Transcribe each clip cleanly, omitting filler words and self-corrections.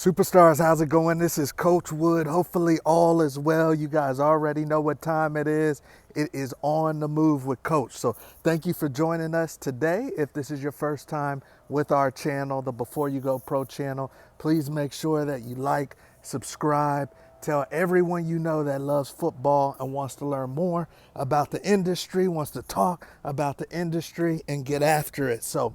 Superstars, how's it going? This is Coach Wood. Hopefully all is well. You guys already know what time it is. It is On the Move with Coach. So thank you for joining us today. If this is your first time with our channel, the Before You Go Pro channel, please make sure that you like, subscribe, tell everyone you know that loves football and wants to learn more about the industry, wants to talk about the industry and get after it. So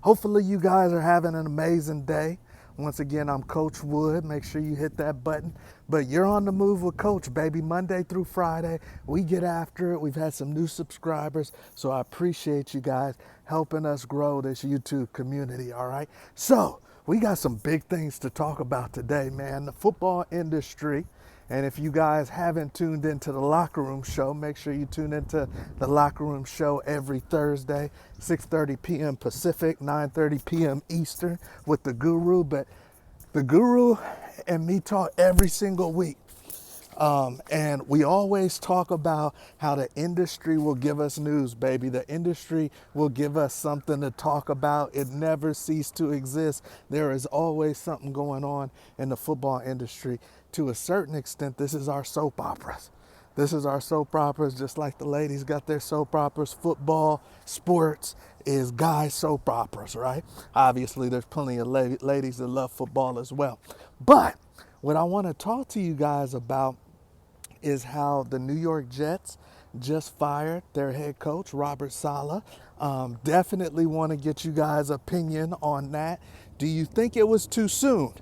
hopefully you guys are having an amazing day. Once again, I'm Coach Wood. Make sure you hit that button. But you're on the move with Coach, baby. Monday through Friday, we get after it. We've had some new subscribers, so I appreciate you guys helping us grow this YouTube community, all right? So we got some big things to talk about today, man. The football industry. And if you guys haven't tuned into the Locker Room Show, make sure you tune into the Locker Room Show every Thursday, 6:30 p.m. Pacific, 9:30 p.m. Eastern with the Guru. But the Guru and me talk every single week. And we always talk about how the industry will give us news, baby. The industry will give us something to talk about. It never ceases to exist. There is always something going on in the football industry. To a certain extent, this is our soap operas. This is our soap operas, just like the ladies got their soap operas. Football, sports is guy soap operas, right? Obviously, there's plenty of ladies that love football as well. But what I want to talk to you guys about is how the New York Jets just fired their head coach, Robert Saleh. Definitely want to get you guys' opinion on that. Do you think it was too soon?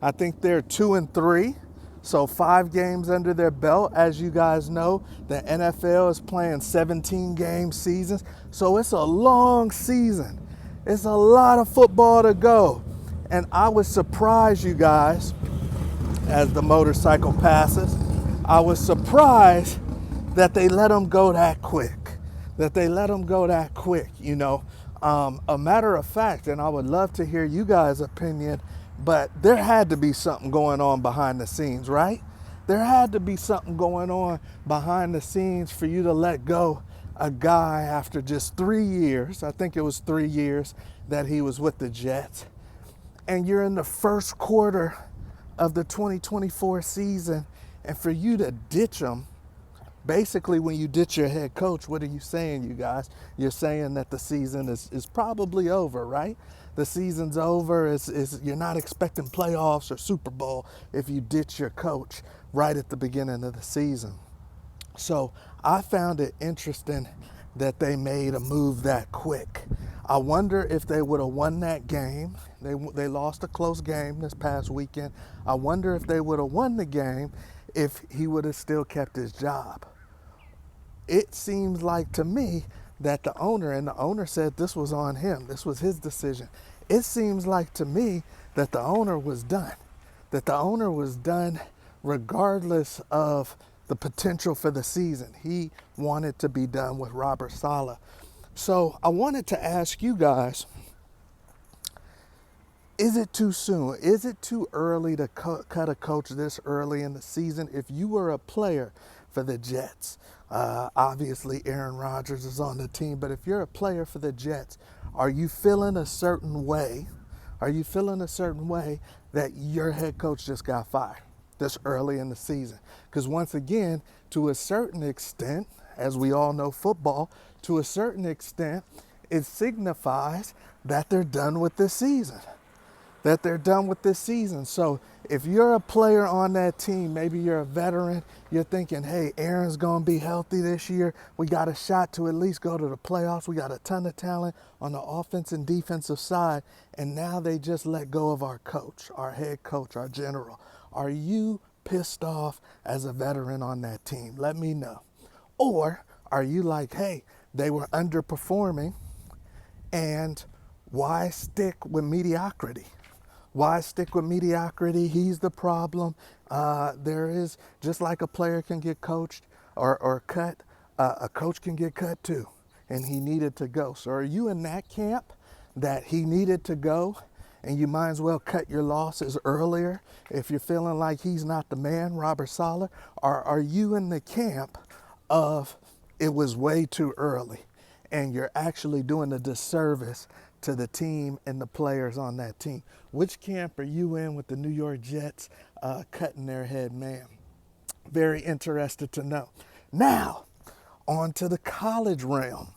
I think they're 2-3. So 5 games under their belt. As you guys know, the NFL is playing 17-game seasons. So it's a long season. It's a lot of football to go. And I was surprised, you guys, as the motorcycle passes, I was surprised that they let them go that quick. You know. A matter of fact, and I would love to hear you guys' opinion, but there had to be something going on behind the scenes, right? There had to be something going on behind the scenes for you to let go a guy after just 3 years. I think it was 3 years that he was with the Jets. And you're in the first quarter of the 2024 season, and for you to ditch him, basically when you ditch your head coach, what are you saying, you guys? You're saying that the season is probably over, right? The season's over. You're not expecting playoffs or Super Bowl if you ditch your coach right at the beginning of the season. So I found it interesting that they made a move that quick. I wonder if they would have won that game. They lost a close game this past weekend. I wonder if they would have won the game if he would have still kept his job. It seems like to me that the owner said this was on him. This was his decision. It seems like to me that the owner was done. That the owner was done regardless of the potential for the season. He wanted to be done with Robert Saleh. So I wanted to ask you guys, is it too soon? Is it too early to cut a coach this early in the season? If you were a player for the Jets, obviously Aaron Rodgers is on the team, but if you're a player for the Jets, are you feeling a certain way? Are you feeling a certain way that your head coach just got fired this early in the season? Because once again, to a certain extent, as we all know football, to a certain extent, it signifies that they're done with this season. So if you're a player on that team, maybe you're a veteran, you're thinking, hey, Aaron's going to be healthy this year. We got a shot to at least go to the playoffs. We got a ton of talent on the offense and defensive side. And now they just let go of our coach, our head coach, our general. Are you pissed off as a veteran on that team? Let me know. Or are you like, hey, they were underperforming, and why stick with mediocrity? Why stick with mediocrity? He's the problem. There is, just like a player can get coached or cut, a coach can get cut too, and he needed to go. So are you in that camp that he needed to go, and you might as well cut your losses earlier if you're feeling like he's not the man, Robert Saleh? Or are you in the camp of it was way too early, and you're actually doing a disservice to the team and the players on that team. Which camp are you in with the New York Jets cutting their head man? Very interested to know. Now, on to the college realm,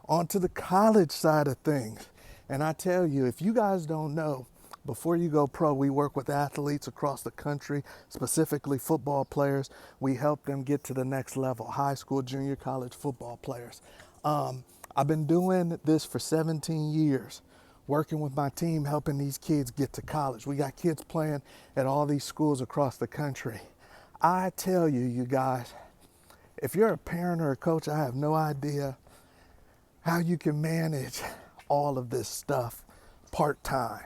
on to the college side of things. And I tell you, if you guys don't know, before you go pro, we work with athletes across the country, specifically football players. We help them get to the next level, high school, junior college football players. I've been doing this for 17 years, working with my team, helping these kids get to college. We got kids playing at all these schools across the country. I tell you, you guys, if you're a parent or a coach, I have no idea how you can manage all of this stuff part-time.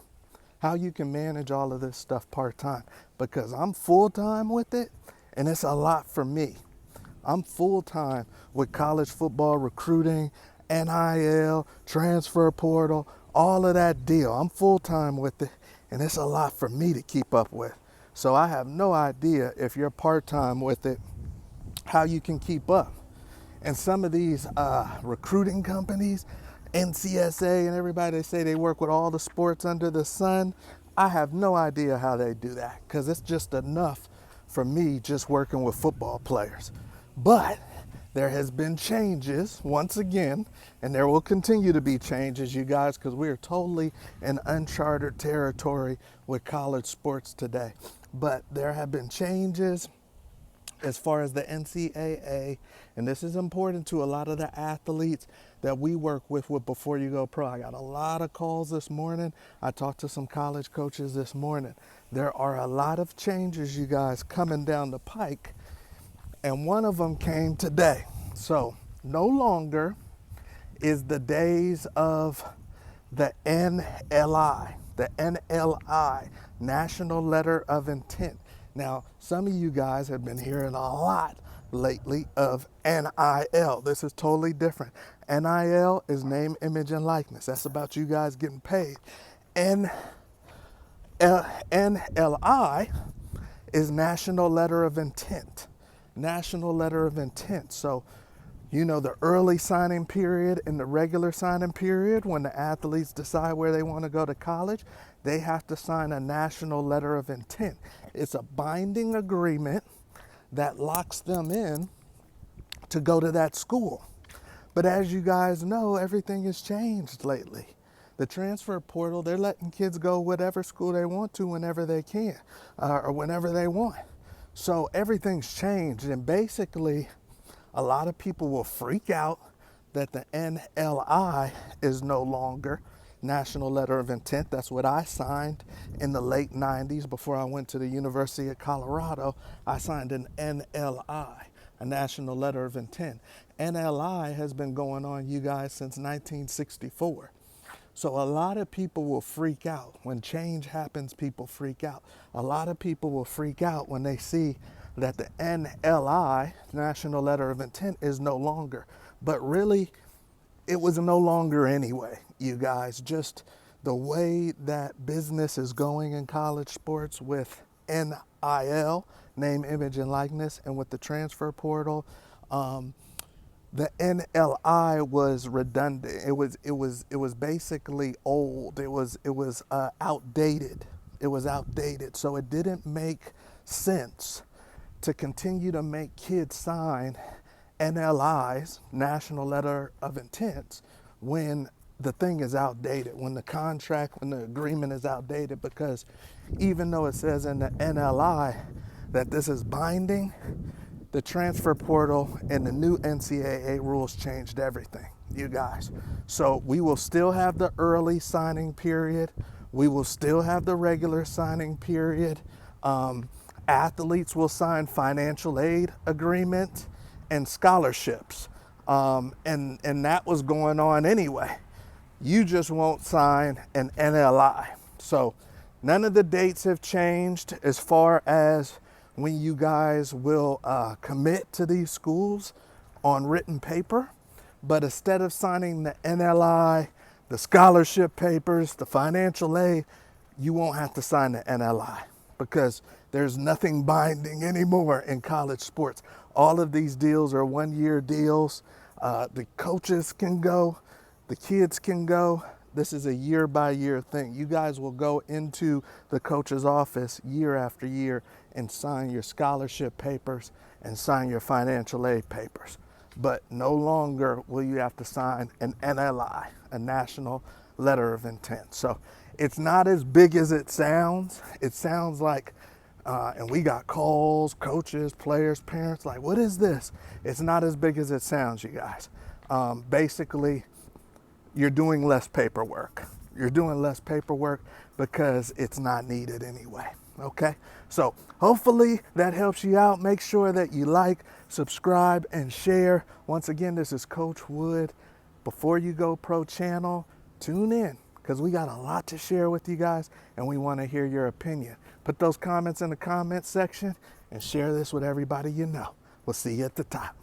How you can manage all of this stuff part-time, because I'm full-time with it and it's a lot for me. I'm full-time with college football recruiting, NIL, transfer portal, all of that deal. I'm full-time with it and it's a lot for me to keep up with. So I have no idea, if you're part-time with it, how you can keep up. And some of these recruiting companies, NCAA and everybody, they say they work with all the sports under the sun. I have no idea how they do that, because it's just enough for me just working with football players. But there has been changes once again, and there will continue to be changes, you guys, because we are totally in uncharted territory with college sports today. But there have been changes as far as the NCAA, and this is important to a lot of the athletes that we work with before you go pro. I got a lot of calls this morning. I talked to some college coaches this morning. There are a lot of changes, you guys, coming down the pike, and one of them came today. So no longer is the days of the NLI, National Letter of Intent. Now, some of you guys have been hearing a lot lately of NIL. This is totally different. NIL is name, image, and likeness. That's about you guys getting paid. NLI is National Letter of Intent. National Letter of Intent. So, you know, the early signing period and the regular signing period, when the athletes decide where they want to go to college, they have to sign a National Letter of Intent. It's a binding agreement that locks them in to go to that school. But as you guys know, everything has changed lately. The transfer portal, they're letting kids go whatever school they want to whenever they can, or whenever they want. So everything's changed, and basically a lot of people will freak out that the NLI is no longer National Letter of Intent. That's what I signed in the late 90s before I went to the University of Colorado. I signed an NLI, a National Letter of Intent. NLI has been going on, you guys, since 1964. So a lot of people will freak out. When change happens, people freak out. A lot of people will freak out when they see that the NLI, National Letter of Intent, is no longer. But really, it was no longer anyway, you guys. Just the way that business is going in college sports with NIL, name, image, and likeness, and with the transfer portal, the NLI was redundant. It was basically old. It was outdated. It was outdated. So it didn't make sense to continue to make kids sign NLIs, National Letter of Intent, when the thing is outdated, when the contract, when the agreement is outdated, because even though it says in the NLI that this is binding, the transfer portal and the new NCAA rules changed everything, you guys. So we will still have the early signing period. We will still have the regular signing period. Athletes will sign financial aid agreements and scholarships. And that was going on anyway. You just won't sign an NLI. So none of the dates have changed as far as when you guys will commit to these schools on written paper. But instead of signing the NLI, the scholarship papers, the financial aid, you won't have to sign the NLI, because there's nothing binding anymore in college sports. All of these deals are one-year deals. The coaches can go, the kids can go, This is a year by year thing. You guys will go into the coach's office year after year and sign your scholarship papers and sign your financial aid papers. But no longer will you have to sign an NLI, a national letter of intent. So it's not as big as it sounds. It sounds like, and we got calls, coaches, players, parents, like, what is this? It's not as big as it sounds, you guys. Basically, you're doing less paperwork. You're doing less paperwork because it's not needed anyway. Okay? So hopefully that helps you out. Make sure that you like, subscribe, and share. Once again, this is Coach Wood. Before You Go Pro channel, tune in because we got a lot to share with you guys and we want to hear your opinion. Put those comments in the comment section and share this with everybody you know. We'll see you at the top.